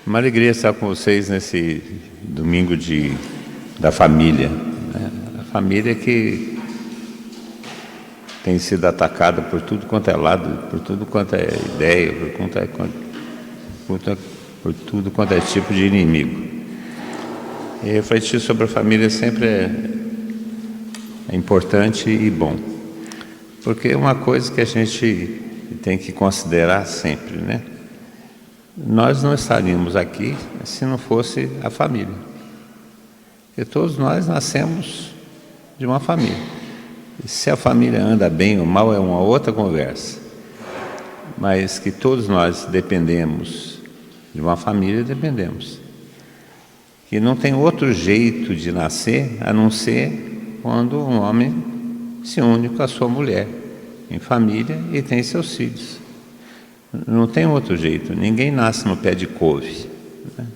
Uma alegria estar com vocês nesse domingo da família, né? A família que tem sido atacada por tudo quanto é lado, por tudo quanto é ideia, por tudo quanto é tipo de inimigo. E refletir sobre a família sempre é importante e bom, porque é uma coisa que a gente tem que considerar sempre, né? Nós não estaríamos aqui se não fosse a família. E todos nós nascemos de uma família. E se a família anda bem ou mal é uma outra conversa. Mas que todos nós dependemos de uma família, dependemos. Que não tem outro jeito de nascer a não ser quando um homem se une com a sua mulher em família e tem seus filhos. Não tem outro jeito, ninguém nasce no pé de couve, né?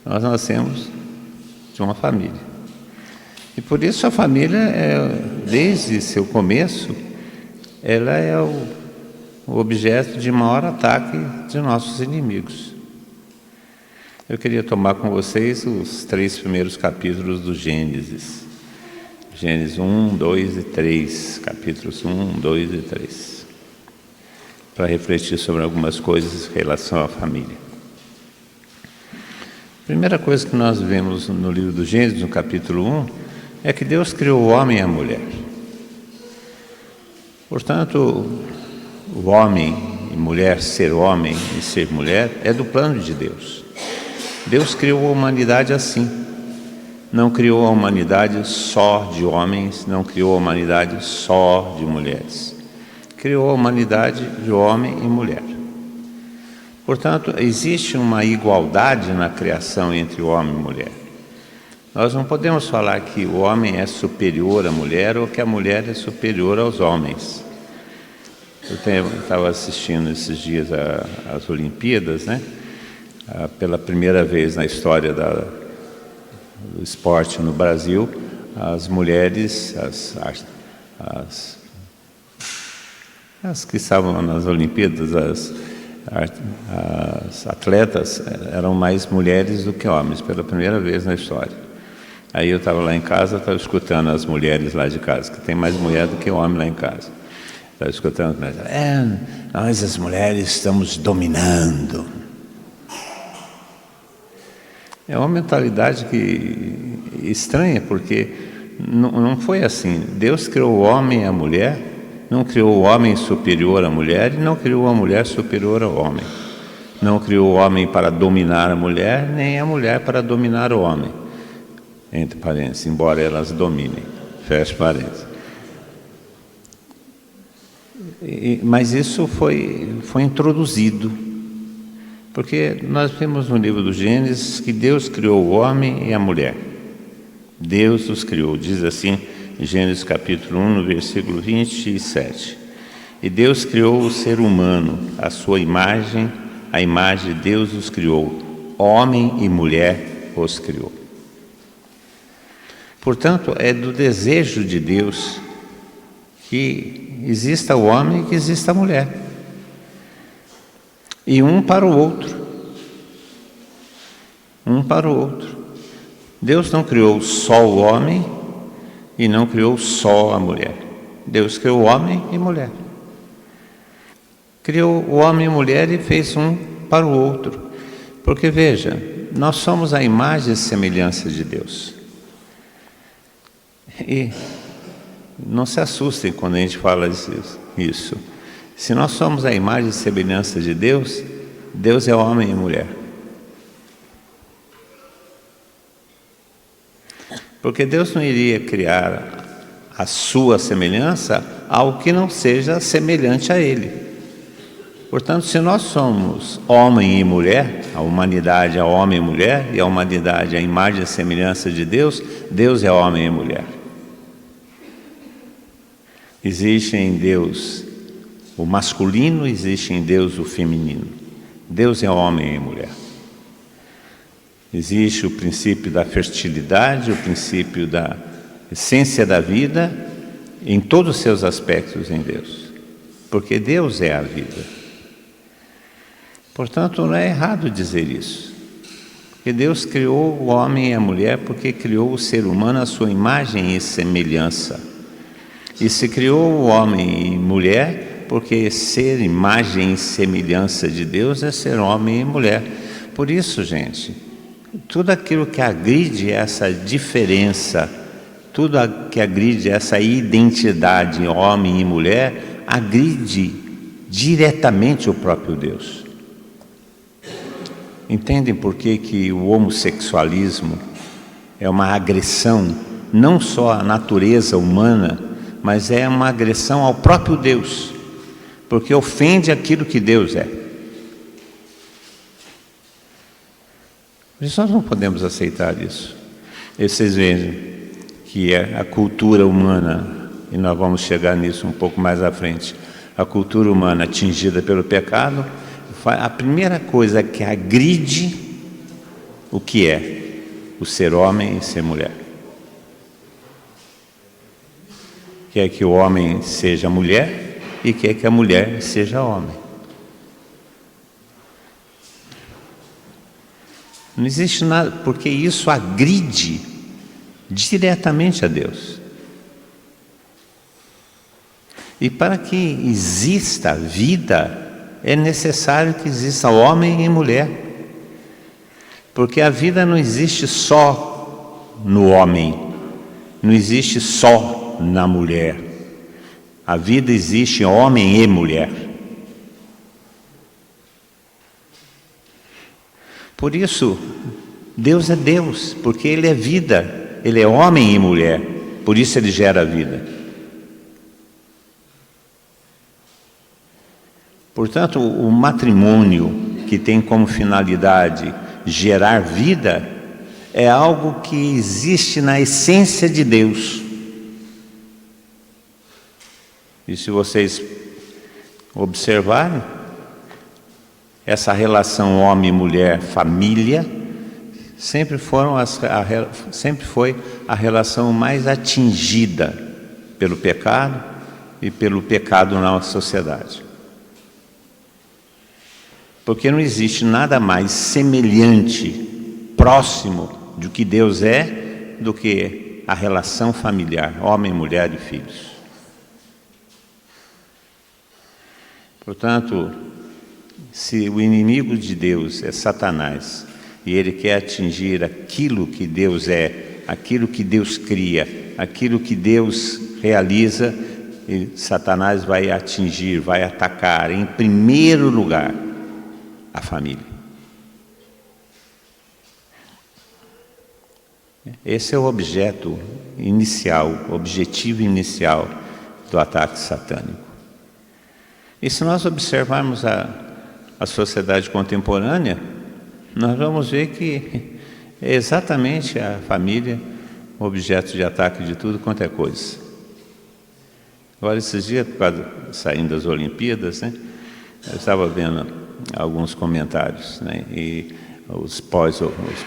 Nós nascemos de uma família. E por isso a família, desde seu começo, ela é o objeto de maior ataque de nossos inimigos. Eu queria tomar com vocês os 3 primeiros capítulos do Gênesis. Gênesis 1, 2 e 3, capítulos 1, 2 e 3. Para refletir sobre algumas coisas em relação à família. A primeira coisa que nós vemos no livro do Gênesis, no capítulo 1, é que Deus criou o homem e a mulher. Portanto, o homem e mulher, ser homem e ser mulher, é do plano de Deus. Deus criou a humanidade assim. Não criou a humanidade só de homens, não criou a humanidade só de mulheres. Criou a humanidade de homem e mulher. Portanto, existe uma igualdade na criação entre o homem e mulher. Nós não podemos falar que o homem é superior à mulher ou que a mulher é superior aos homens. Eu estava assistindo esses dias às Olimpíadas, né? Pela primeira vez na história do esporte no Brasil, as mulheres, as que estavam nas Olimpíadas, as atletas, eram mais mulheres do que homens, pela primeira vez na história. Aí eu estava lá em casa, estava escutando as mulheres lá de casa, que tem mais mulher do que homem lá em casa. Estava escutando, nós as mulheres estamos dominando. É uma mentalidade estranha, porque não foi assim. Deus criou o homem e a mulher, não criou o homem superior à mulher e não criou a mulher superior ao homem. Não criou o homem para dominar a mulher, nem a mulher para dominar o homem. Entre parênteses, embora elas dominem. Fecha parênteses. Mas isso foi introduzido. Porque nós vemos no livro do Gênesis que Deus criou o homem e a mulher. Deus os criou, diz assim em Gênesis capítulo 1, no versículo 27. E Deus criou o ser humano, a sua imagem, a imagem de Deus os criou. Homem e mulher os criou. Portanto, é do desejo de Deus que exista o homem e que exista a mulher. E um para o outro. Um para o outro. Deus não criou só o homem e não criou só a mulher. Deus criou homem e mulher. Criou o homem e a mulher e fez um para o outro. Porque veja, nós somos a imagem e semelhança de Deus. E não se assustem quando a gente fala isso. Se nós somos a imagem e semelhança de Deus, Deus é homem e mulher. Porque Deus não iria criar a sua semelhança algo que não seja semelhante a Ele. Portanto, se nós somos homem e mulher, a humanidade é homem e mulher, e a humanidade é a imagem e semelhança de Deus, Deus é homem e mulher. Existe em Deus o masculino, existe em Deus o feminino. Deus é homem e mulher. Existe o princípio da fertilidade, o princípio da essência da vida, em todos os seus aspectos em Deus. Porque Deus é a vida. Portanto, não é errado dizer isso. Porque Deus criou o homem e a mulher porque criou o ser humano à sua imagem e semelhança. E se criou o homem e mulher porque ser imagem e semelhança de Deus é ser homem e mulher. Por isso, gente, tudo aquilo que agride essa diferença, tudo que agride essa identidade homem e mulher, agride diretamente o próprio Deus. Entendem por que o homossexualismo é uma agressão não só à natureza humana, mas é uma agressão ao próprio Deus, porque ofende aquilo que Deus é. Por isso nós não podemos aceitar isso. E vocês vejam que é a cultura humana, e nós vamos chegar nisso um pouco mais à frente, a cultura humana atingida pelo pecado, a primeira coisa que agride o que é o ser homem e ser mulher. Quer que o homem seja mulher e quer que a mulher seja homem. Não existe nada, porque isso agride diretamente a Deus. E para que exista vida, é necessário que exista homem e mulher. Porque a vida não existe só no homem, não existe só na mulher. A vida existe em homem e mulher. Por isso, Deus é Deus, porque Ele é vida, Ele é homem e mulher, por isso Ele gera vida. Portanto, o matrimônio, que tem como finalidade gerar vida, é algo que existe na essência de Deus. E se vocês observarem, essa relação homem, mulher, família, sempre foi a relação mais atingida pelo pecado e pelo pecado na sociedade. Porque não existe nada mais semelhante, próximo do que Deus é, do que a relação familiar, homem, mulher e filhos. Portanto, se o inimigo de Deus é Satanás, e ele quer atingir aquilo que Deus é, aquilo que Deus cria, aquilo que Deus realiza, Satanás vai atingir, vai atacar, em primeiro lugar, a família. Esse é o objetivo inicial do ataque satânico. E se nós observarmos a sociedade contemporânea, nós vamos ver que é exatamente a família o objeto de ataque de tudo quanto é coisa. Agora, esses dias, saindo das Olimpíadas, né, eu estava vendo alguns comentários, né, e os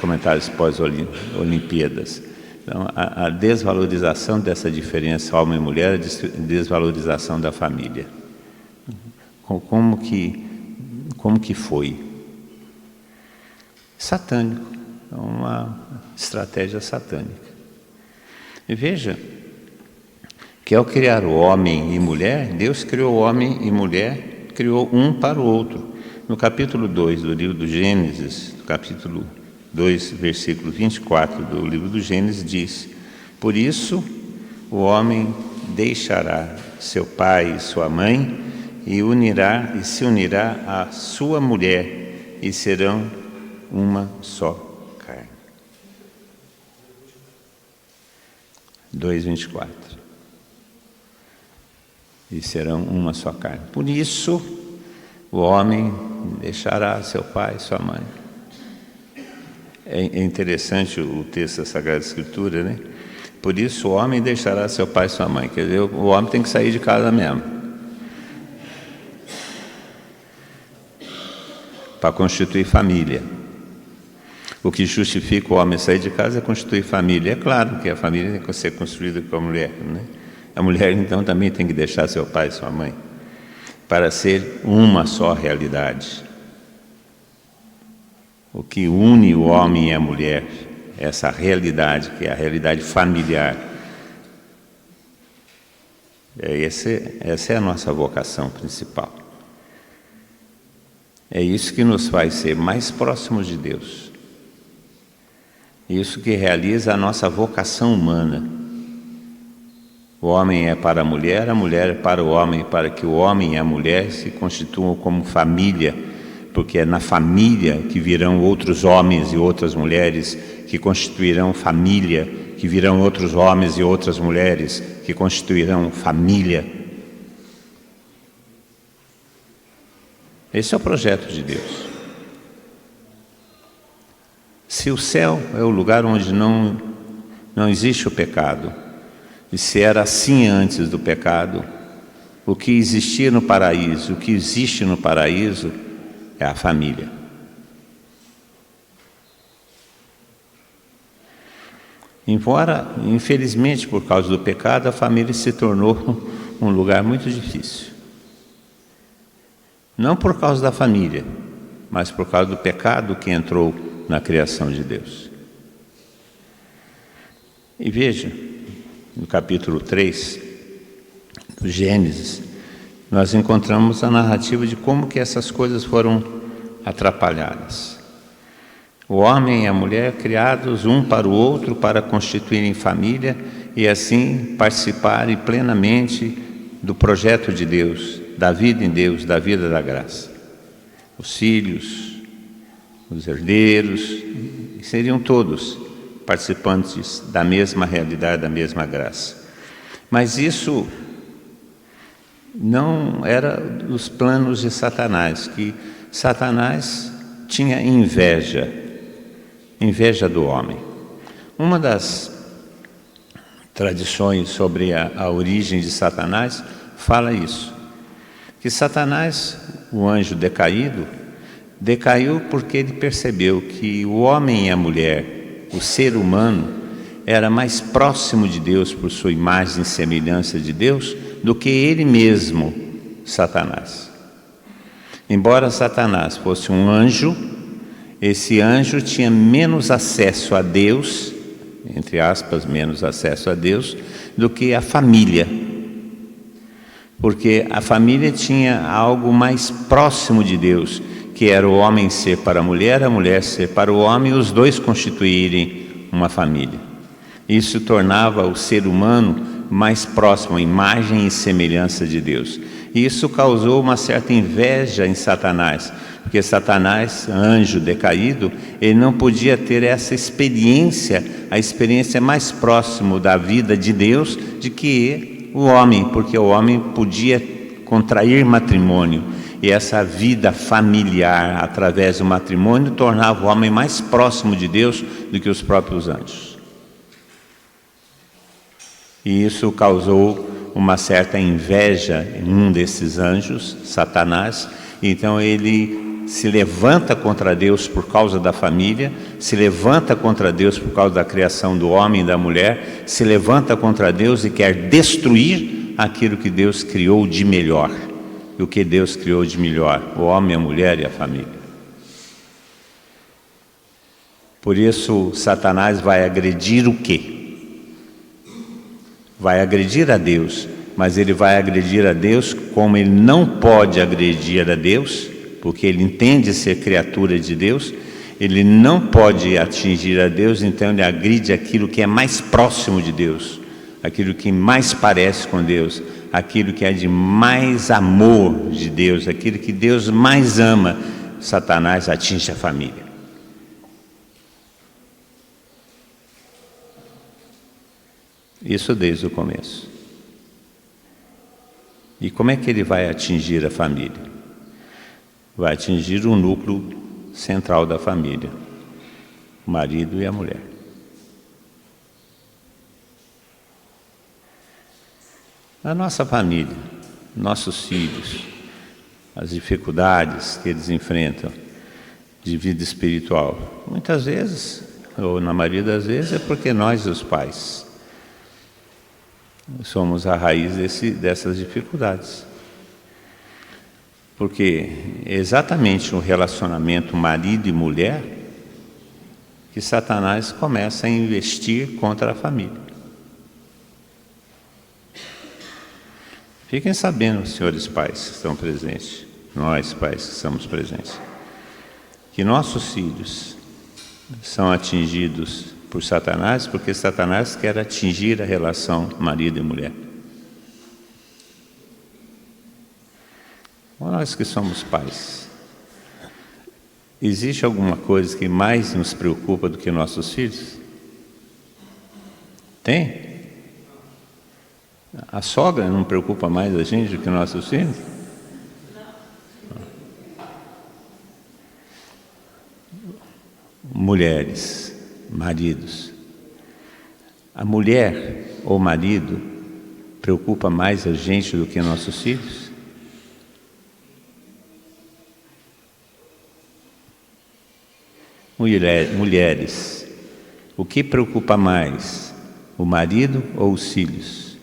comentários pós-Olimpíadas. Então, a desvalorização dessa diferença homem e mulher, a desvalorização da família. Como que foi? Satânico, uma estratégia satânica. E veja que ao criar o homem e mulher, Deus criou o homem e mulher, criou um para o outro. No capítulo 2 do livro do Gênesis, no capítulo 2, versículo 24 do livro do Gênesis, diz: por isso o homem deixará seu pai e sua mãe e se unirá à sua mulher e serão uma só carne. 2:24. E serão uma só carne. Por isso o homem deixará seu pai e sua mãe. É interessante o texto da Sagrada Escritura, né? Por isso o homem deixará seu pai e sua mãe. Quer dizer, o homem tem que sair de casa mesmo, para constituir família. O que justifica o homem sair de casa é constituir família. É claro que a família tem que ser construída com a mulher, né? A mulher, então, também tem que deixar seu pai e sua mãe, para ser uma só realidade. o que une o homem e a mulher, essa realidade, que é a realidade familiar. Essa é a nossa vocação principal. É isso que nos faz ser mais próximos de Deus. Isso que realiza a nossa vocação humana. O homem é para a mulher é para o homem, para que o homem e a mulher se constituam como família, porque é na família que virão outros homens e outras mulheres que constituirão família, que virão outros homens e outras mulheres que constituirão família. Esse é o projeto de Deus. Se o céu é o lugar onde não existe o pecado, e se era assim antes do pecado, o que existia no paraíso, o que existe no paraíso é a família. Embora, infelizmente, por causa do pecado, a família se tornou um lugar muito difícil. Não por causa da família, mas por causa do pecado que entrou na criação de Deus. E veja, no capítulo 3 do Gênesis, nós encontramos a narrativa de como que essas coisas foram atrapalhadas. O homem e a mulher criados um para o outro para constituírem família e assim participarem plenamente do projeto de Deus, da vida em Deus, da vida da graça. Os filhos, os herdeiros, seriam todos participantes da mesma realidade, da mesma graça. Mas isso não era dos planos de Satanás, que Satanás tinha inveja do homem. Uma das tradições sobre a origem de Satanás fala isso, que Satanás, o anjo decaído, decaiu porque ele percebeu que o homem e a mulher, o ser humano, era mais próximo de Deus por sua imagem e semelhança de Deus do que ele mesmo, Satanás. Embora Satanás fosse um anjo, esse anjo tinha menos acesso a Deus, entre aspas, menos acesso a Deus, do que a família. Porque a família tinha algo mais próximo de Deus, que era o homem ser para a mulher ser para o homem, e os dois constituírem uma família. Isso tornava o ser humano mais próximo, à imagem e semelhança de Deus. E isso causou uma certa inveja em Satanás, porque Satanás, anjo decaído, ele não podia ter essa experiência, a experiência mais próxima da vida de Deus, de que o homem, porque o homem podia contrair matrimônio, e essa vida familiar, através do matrimônio, tornava o homem mais próximo de Deus do que os próprios anjos. E isso causou uma certa inveja em um desses anjos, Satanás. Então ele se levanta contra Deus por causa da família, se levanta contra Deus por causa da criação do homem e da mulher, se levanta contra Deus e quer destruir aquilo que Deus criou de melhor. E o que Deus criou de melhor? O homem, a mulher e a família. Por isso, Satanás vai agredir o quê? Vai agredir a Deus, mas ele vai agredir a Deus como ele não pode agredir a Deus, porque ele entende ser criatura de Deus, ele não pode atingir a Deus, então ele agride aquilo que é mais próximo de Deus, aquilo que mais parece com Deus, aquilo que é de mais amor de Deus, aquilo que Deus mais ama. Satanás atinge a família. Isso desde o começo. E como é que ele vai atingir a família? Vai atingir o núcleo central da família, o marido e a mulher. A nossa família, nossos filhos, as dificuldades que eles enfrentam de vida espiritual, muitas vezes, ou na maioria das vezes, é porque nós, os pais, somos a raiz dessas dificuldades. Porque exatamente o relacionamento marido e mulher que Satanás começa a investir contra a família. Fiquem sabendo, senhores pais que estão presentes, nós pais que estamos presentes, que nossos filhos são atingidos por Satanás porque Satanás quer atingir a relação marido e mulher. Nós que somos pais, existe alguma coisa que mais nos preocupa do que nossos filhos? Tem? A sogra não preocupa mais a gente do que nossos filhos? Mulheres, maridos. A mulher ou marido preocupa mais a gente do que nossos filhos? Mulheres, o que preocupa mais, o marido ou os filhos?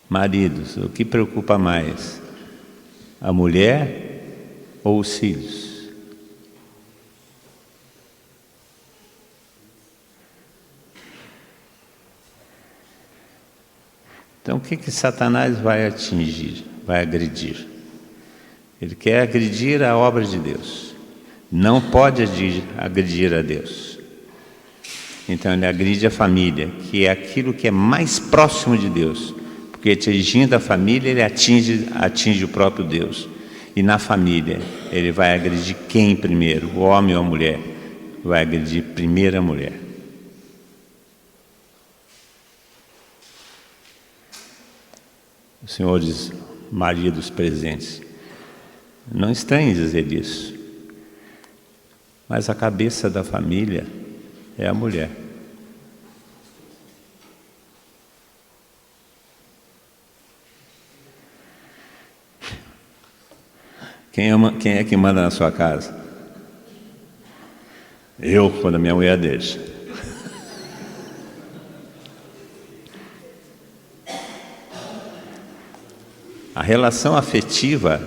Maridos, o que preocupa mais, a mulher ou os filhos? Então, o que Satanás vai atingir, vai agredir? Ele quer agredir a obra de Deus. Não pode agredir a Deus. Então ele agride a família, que é aquilo que é mais próximo de Deus. Porque atingindo a família, ele atinge o próprio Deus. E na família, ele vai agredir quem primeiro? O homem ou a mulher? Vai agredir primeiro a mulher. Os senhores maridos presentes, não estranhe dizer isso, mas a cabeça da família é a mulher. Quem é que manda na sua casa? Eu, quando a minha mulher deixa. A relação afetiva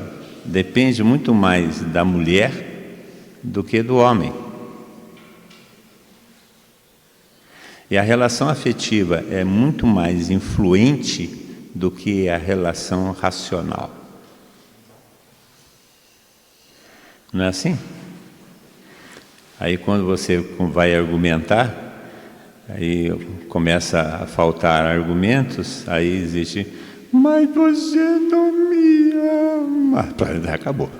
depende muito mais da mulher do que do homem. E a relação afetiva é muito mais influente do que a relação racional. Não é assim? Aí quando você vai argumentar, aí começa a faltar argumentos, aí existe, mas você não me ama. Acabou.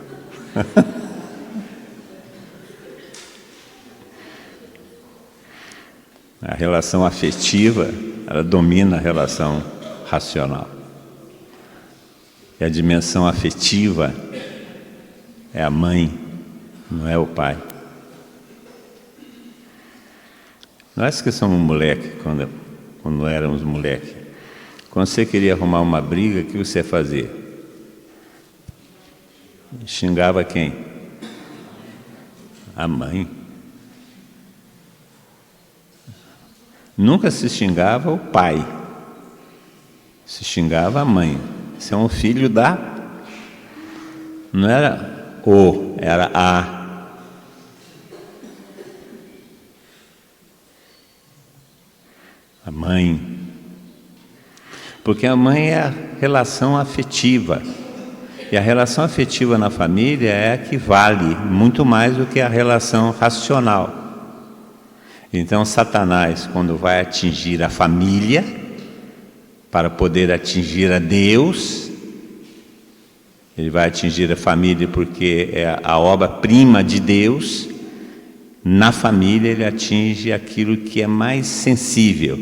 A relação afetiva, ela domina a relação racional. E a dimensão afetiva é a mãe, não é o pai. Nós que somos moleque, quando éramos moleque, quando você queria arrumar uma briga, o que você fazia? Xingava quem? A mãe. Nunca se xingava o pai, se xingava a mãe. Você é um filho da... Não era o, era a. A mãe. Porque a mãe é a relação afetiva. E a relação afetiva na família é a que vale muito mais do que a relação racional. Então Satanás, quando vai atingir a família, para poder atingir a Deus, ele vai atingir a família porque é a obra-prima de Deus. Na família ele atinge aquilo que é mais sensível,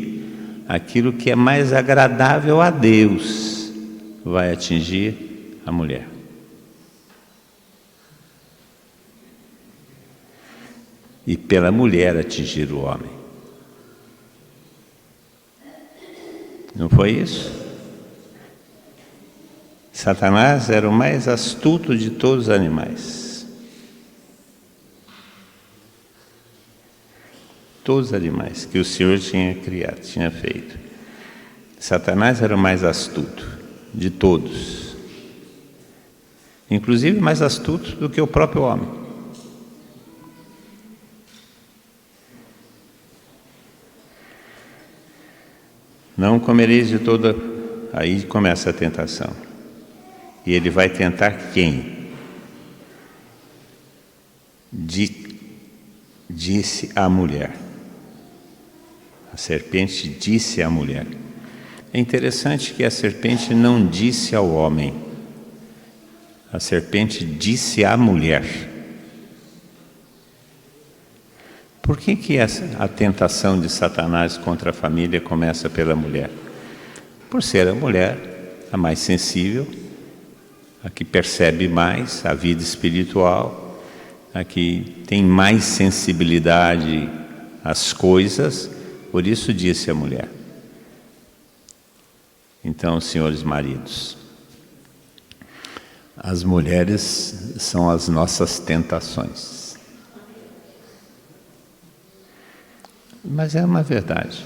aquilo que é mais agradável a Deus, vai atingir a mulher. E pela mulher atingir o homem. Não foi isso? Satanás era o mais astuto de todos os animais. Todos os animais que o Senhor tinha criado, tinha feito. Satanás era o mais astuto de todos. inclusive mais astuto do que o próprio homem. Não comereis de toda... Aí começa a tentação. E ele vai tentar quem? Disse a mulher. A serpente disse à mulher. É interessante que a serpente não disse ao homem. A serpente disse à mulher. Por que a tentação de Satanás contra a família começa pela mulher? Por ser a mulher a mais sensível, a que percebe mais a vida espiritual, a que tem mais sensibilidade às coisas, por isso disse a mulher. Então, senhores maridos, as mulheres são as nossas tentações. Mas é uma verdade.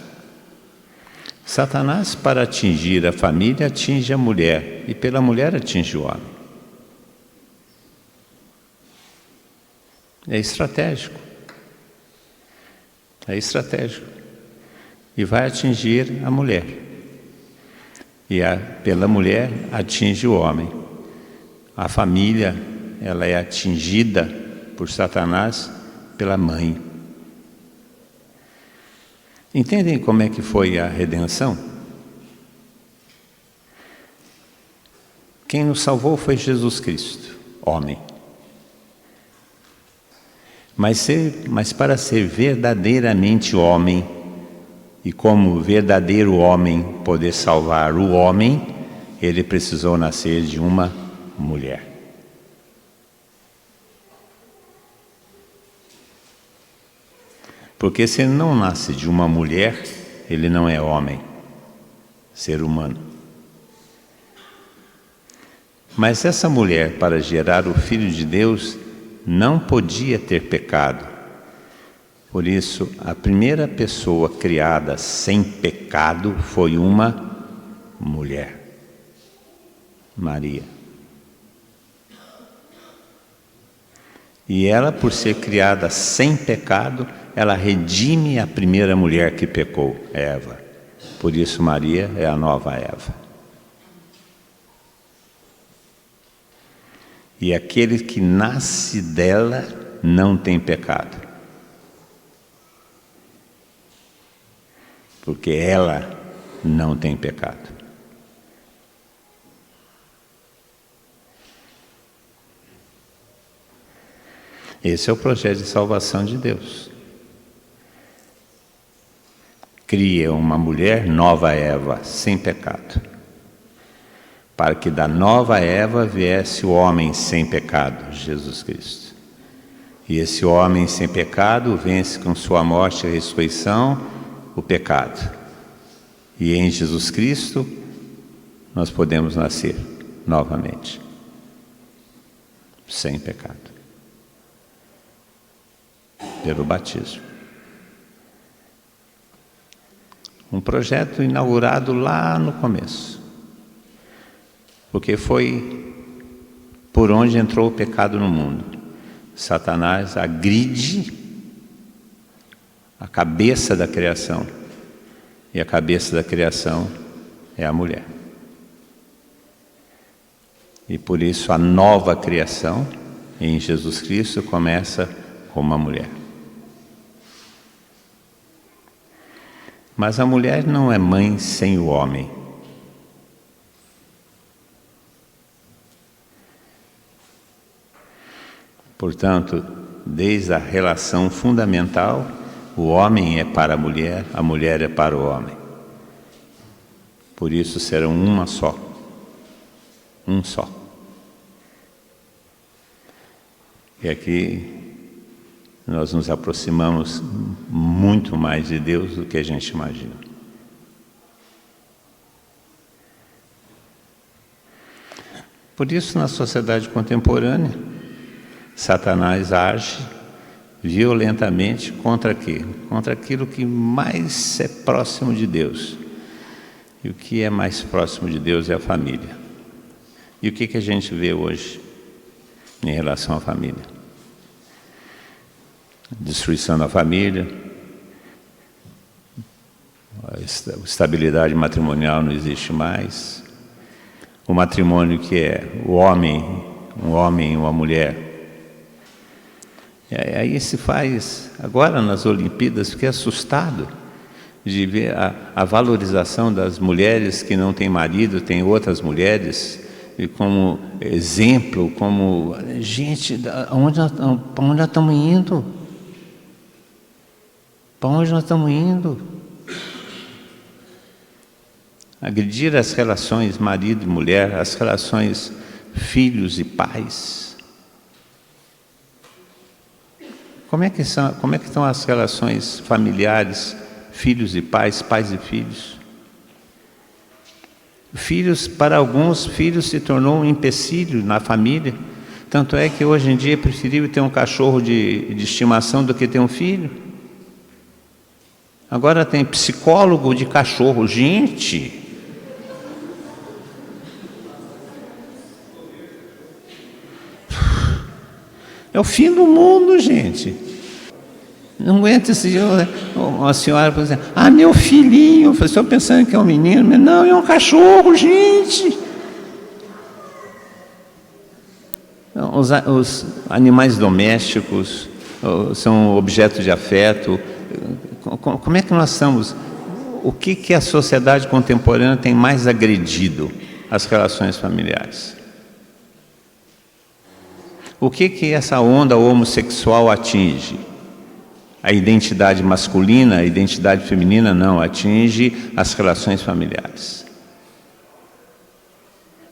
Satanás, para atingir a família, atinge a mulher, e pela mulher atinge o homem. É estratégico. É estratégico. E vai atingir a mulher. E pela mulher atinge o homem. A família, ela é atingida por Satanás pela mãe. Entendem como é que foi a redenção? Quem nos salvou foi Jesus Cristo, homem. Mas para ser verdadeiramente homem, e como verdadeiro homem poder salvar o homem, ele precisou nascer de uma mulher. Porque se ele não nasce de uma mulher, ele não é homem, ser humano. Mas essa mulher, para gerar o Filho de Deus, não podia ter pecado. Por isso, a primeira pessoa criada sem pecado foi uma mulher, Maria. E ela, por ser criada sem pecado, ela redime a primeira mulher que pecou, Eva. Por isso Maria é a nova Eva. E aquele que nasce dela não tem pecado. Porque ela não tem pecado. Esse é o projeto de salvação de Deus. Cria uma mulher, nova Eva, sem pecado. Para que da nova Eva viesse o homem sem pecado, Jesus Cristo. E esse homem sem pecado vence com sua morte e ressurreição o pecado. E em Jesus Cristo nós podemos nascer novamente, sem pecado. Pelo batismo. Um projeto inaugurado lá no começo. Porque foi por onde entrou o pecado no mundo. Satanás agride a cabeça da criação. E a cabeça da criação é a mulher. E por isso a nova criação em Jesus Cristo começa com uma mulher. Mas a mulher não é mãe sem o homem. Portanto, desde a relação fundamental, o homem é para a mulher é para o homem. Por isso serão uma só. Um só. E aqui nós nos aproximamos muito mais de Deus do que a gente imagina. Por isso, na sociedade contemporânea, Satanás age violentamente contra quê? Contra aquilo que mais é próximo de Deus. E o que é mais próximo de Deus é a família. E o que a gente vê hoje? em relação à família. Destruição da família, a estabilidade matrimonial não existe mais. O matrimônio que é um homem e uma mulher. E aí se faz, agora nas Olimpíadas, fiquei assustado de ver a valorização das mulheres que não têm marido, têm outras mulheres, e como exemplo, como... Gente, para onde nós estamos indo? Para onde nós estamos indo? Agredir as relações marido e mulher, as relações filhos e pais. Como é que estão as relações familiares, filhos e pais, pais e filhos? Filhos, para alguns, filhos se tornou um empecilho na família. Tanto é que hoje em dia é preferível ter um cachorro de estimação do que ter um filho. Agora tem psicólogo de cachorro. Gente! É o fim do mundo, gente. Não aguenta esse dia. Uma senhora falou assim: ah, meu filhinho. Eu falei: estou pensando que é um menino. Mas não, é um cachorro, gente. Os animais domésticos são objeto de afeto. Como é que nós estamos? O que a sociedade contemporânea tem mais agredido as relações familiares? O que essa onda homossexual atinge? A identidade masculina, a identidade feminina não, atinge as relações familiares.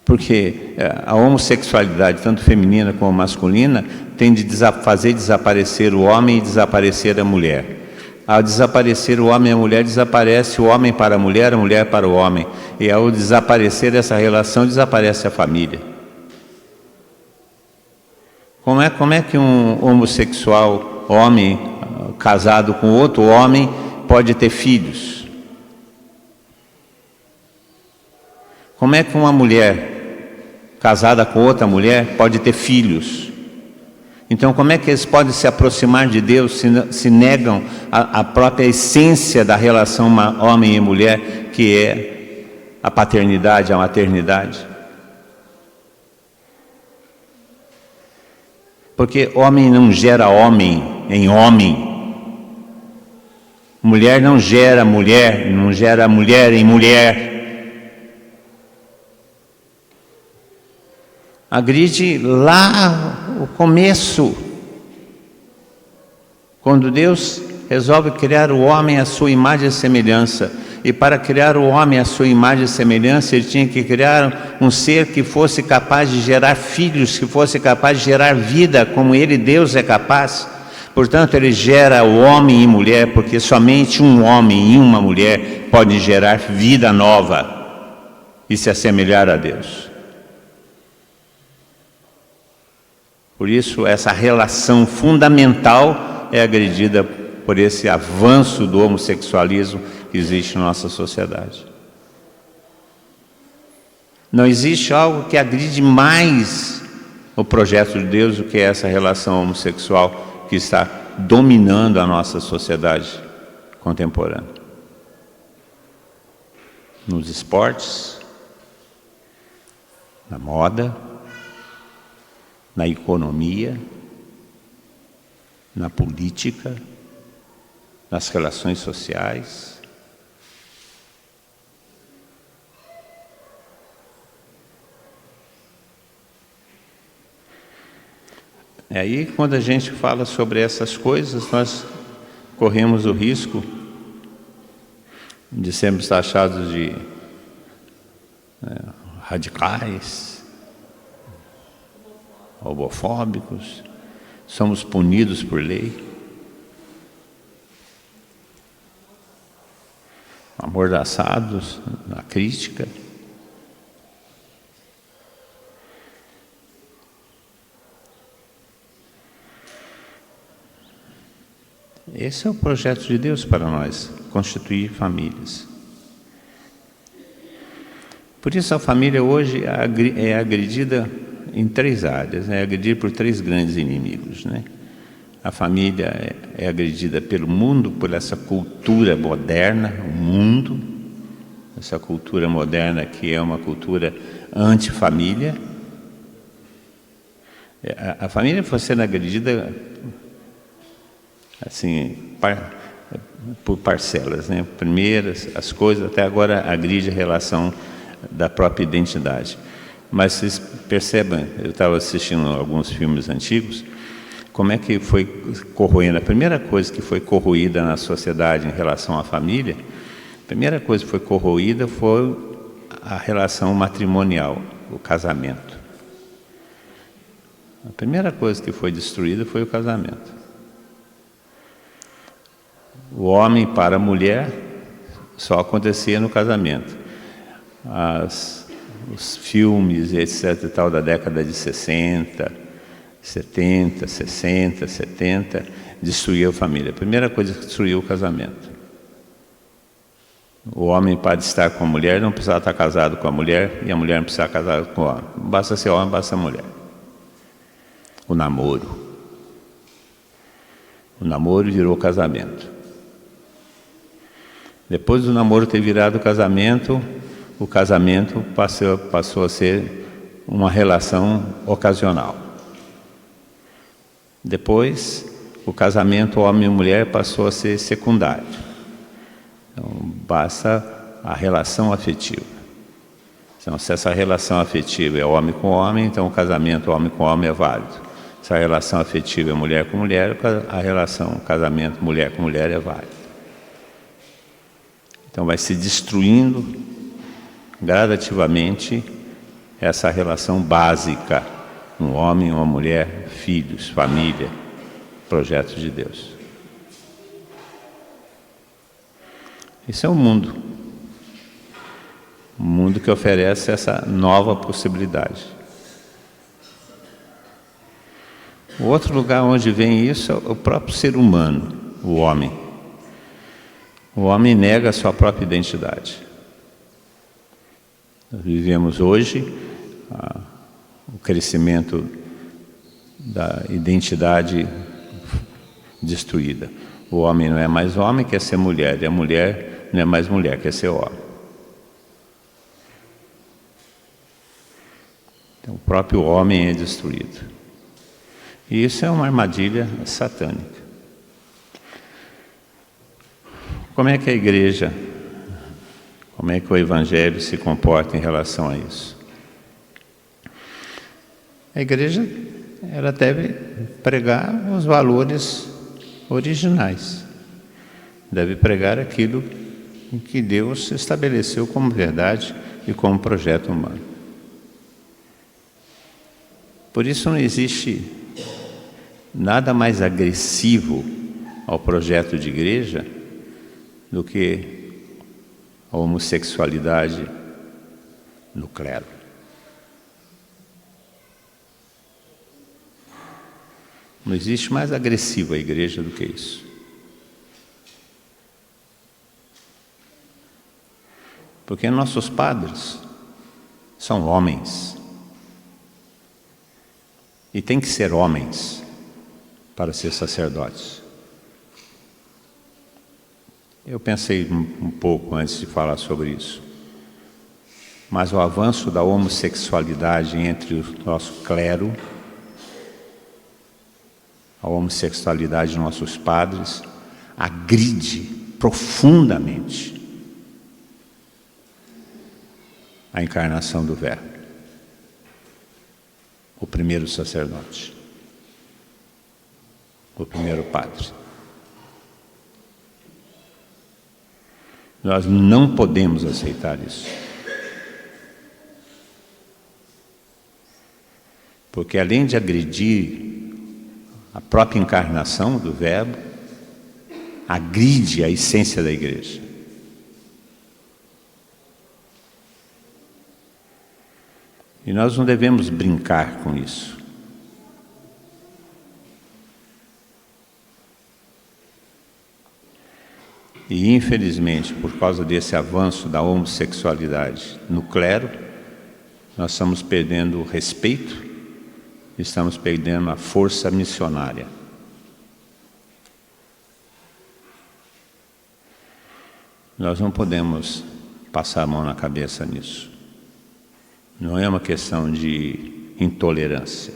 Porque a homossexualidade, tanto feminina como masculina, tem de fazer desaparecer o homem e desaparecer a mulher. Ao desaparecer o homem e a mulher, desaparece o homem para a mulher para o homem. E ao desaparecer essa relação, desaparece a família. Como é que um homossexual, homem, casado com outro homem, pode ter filhos? Como é que uma mulher casada com outra mulher pode ter filhos? Então, como é que eles podem se aproximar de Deus se negam a própria essência da relação homem e mulher, que é a paternidade, a maternidade? Porque homem não gera homem em homem. Mulher não gera mulher em mulher. Agride lá o começo. Quando Deus resolve criar o homem à sua imagem e semelhança. E para criar o homem à sua imagem e semelhança, ele tinha que criar um ser que fosse capaz de gerar filhos, que fosse capaz de gerar vida, como ele, Deus, é capaz. Portanto, ele gera o homem e mulher, porque somente um homem e uma mulher podem gerar vida nova e se assemelhar a Deus. Por isso, essa relação fundamental é agredida por esse avanço do homossexualismo que existe na nossa sociedade. Não existe algo que agride mais o projeto de Deus do que essa relação homossexual que está dominando a nossa sociedade contemporânea. Nos esportes, na moda, na economia, na política, nas relações sociais. E aí, quando a gente fala sobre essas coisas, nós corremos o risco de sermos taxados de radicais, homofóbicos, somos punidos por lei, amordaçados na crítica. Esse é o projeto de Deus para nós, constituir famílias. Por isso a família hoje é agredida em três áreas, é agredida por três grandes inimigos, né? A família é agredida pelo mundo, por essa cultura moderna, o mundo, essa cultura moderna que é uma cultura antifamília. A família foi sendo agredida assim, por parcelas, né? Primeiro as coisas, até agora agride a relação da própria identidade. Mas vocês percebem, eu estava assistindo alguns filmes antigos, como é que foi corroendo. A primeira coisa que foi corroída na sociedade em relação à família, a primeira coisa que foi corroída foi a relação matrimonial, o casamento. A primeira coisa que foi destruída foi o casamento. O homem para a mulher só acontecia no casamento. Os filmes, etc. e tal, da década de 60, 70, 60, 70, destruiu a família. A primeira coisa que destruiu o casamento. O homem, para estar com a mulher, não precisava estar casado com a mulher, e a mulher não precisava estar casada com o homem. Basta ser homem, basta ser mulher. O namoro. O namoro virou casamento. Depois do namoro ter virado o casamento passou a ser uma relação ocasional. Depois, o casamento homem e mulher passou a ser secundário. Então, basta a relação afetiva. Então, se essa relação afetiva é homem com homem, então o casamento homem com homem é válido. Se a relação afetiva é mulher com mulher, a relação casamento mulher com mulher é válida. Então vai se destruindo gradativamente essa relação básica, um homem, uma mulher, filhos, família, projeto de Deus. Esse é o mundo. Um mundo que oferece essa nova possibilidade. O outro lugar onde vem isso é o próprio ser humano, o homem. O homem nega a sua própria identidade. Nós vivemos hoje o crescimento da identidade destruída. O homem não é mais homem, quer ser mulher, e a mulher não é mais mulher, quer ser homem. Então, o próprio homem é destruído. E isso é uma armadilha satânica. Como é que a igreja, como é que o evangelho se comporta em relação a isso? A igreja, ela deve pregar os valores originais. Deve pregar aquilo que Deus estabeleceu como verdade e como projeto humano. Por isso não existe nada mais agressivo ao projeto de igreja do que a homossexualidade no clero. Não existe mais agressivo a igreja do que isso. Porque nossos padres são homens. E tem que ser homens para ser sacerdotes. Eu pensei um pouco antes de falar sobre isso. Mas o avanço da homossexualidade entre o nosso clero, a homossexualidade dos nossos padres, agride profundamente a encarnação do Verbo, o primeiro sacerdote, o primeiro padre. Nós não podemos aceitar isso. Porque além de agredir a própria encarnação do Verbo, agride a essência da igreja. E nós não devemos brincar com isso. E infelizmente, por causa desse avanço da homossexualidade no clero, nós estamos perdendo o respeito estamos perdendo a força missionária. Nós não podemos passar a mão na cabeça nisso. Não é uma questão de intolerância,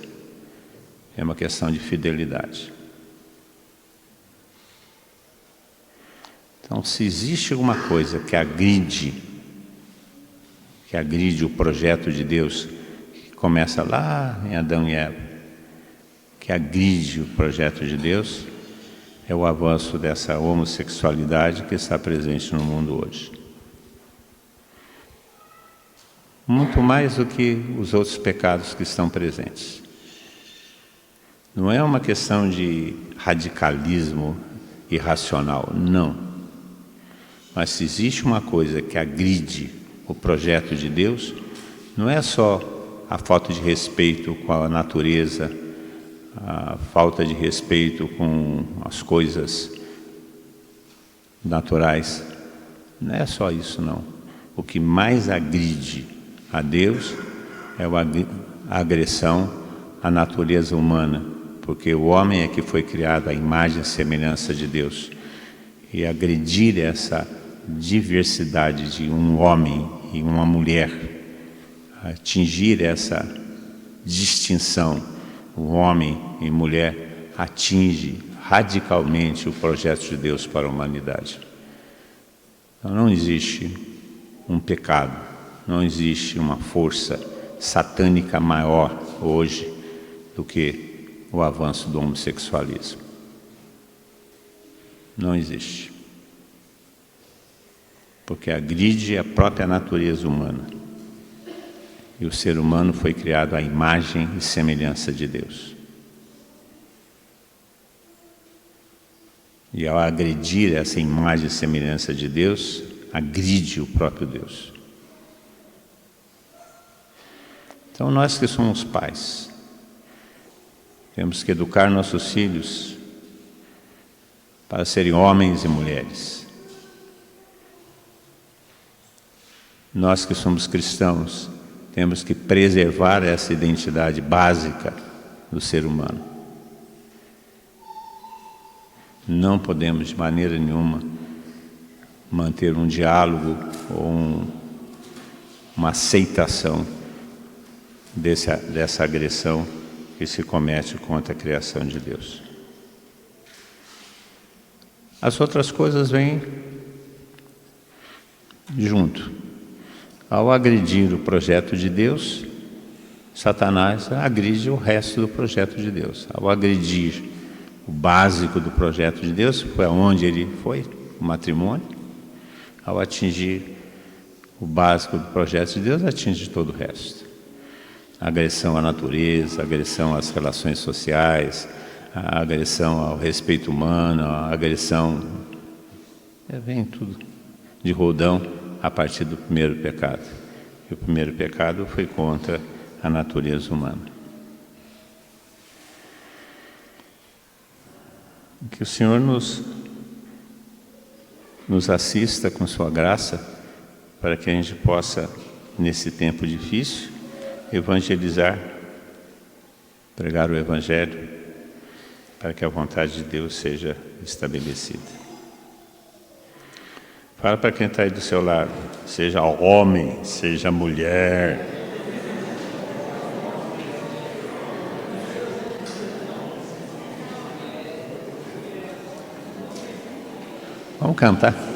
é uma questão de fidelidade. Então, se existe alguma coisa que agride o projeto de Deus, que começa lá em Adão e Eva, que agride o projeto de Deus, é o avanço dessa homossexualidade que está presente no mundo hoje. Muito mais do que os outros pecados que estão presentes. Não é uma questão de radicalismo irracional, não. Mas se existe uma coisa que agride o projeto de Deus, não é só a falta de respeito com a natureza, a falta de respeito com as coisas naturais. Não é só isso, não. O que mais agride a Deus é a agressão à natureza humana, porque o homem é que foi criado à imagem e semelhança de Deus. E agredir essa diversidade de um homem e uma mulher, atingir essa distinção, o homem e mulher, atinge radicalmente o projeto de Deus para a humanidade. Então não existe um pecado, não existe uma força satânica maior hoje do que o avanço do homossexualismo. Não existe. Porque agride a própria natureza humana. E o ser humano foi criado à imagem e semelhança de Deus. E ao agredir essa imagem e semelhança de Deus, agride o próprio Deus. Então nós que somos pais, temos que educar nossos filhos para serem homens e mulheres. Nós que somos cristãos, temos que preservar essa identidade básica do ser humano. Não podemos de maneira nenhuma manter um diálogo ou uma aceitação dessa agressão que se comete contra a criação de Deus. As outras coisas vêm junto. Ao agredir o projeto de Deus, Satanás agride o resto do projeto de Deus. Ao agredir o básico do projeto de Deus, foi aonde ele foi, o matrimônio. Ao atingir o básico do projeto de Deus, atinge todo o resto. A agressão à natureza, a agressão às relações sociais, a agressão ao respeito humano, a agressão... vem tudo de rodão a partir do primeiro pecado. E o primeiro pecado foi contra a natureza humana. Que o Senhor nos assista com sua graça, para que a gente possa, nesse tempo difícil, evangelizar, pregar o Evangelho, para que a vontade de Deus seja estabelecida. Fala para quem está aí do seu lado, seja homem, seja mulher. Vamos cantar.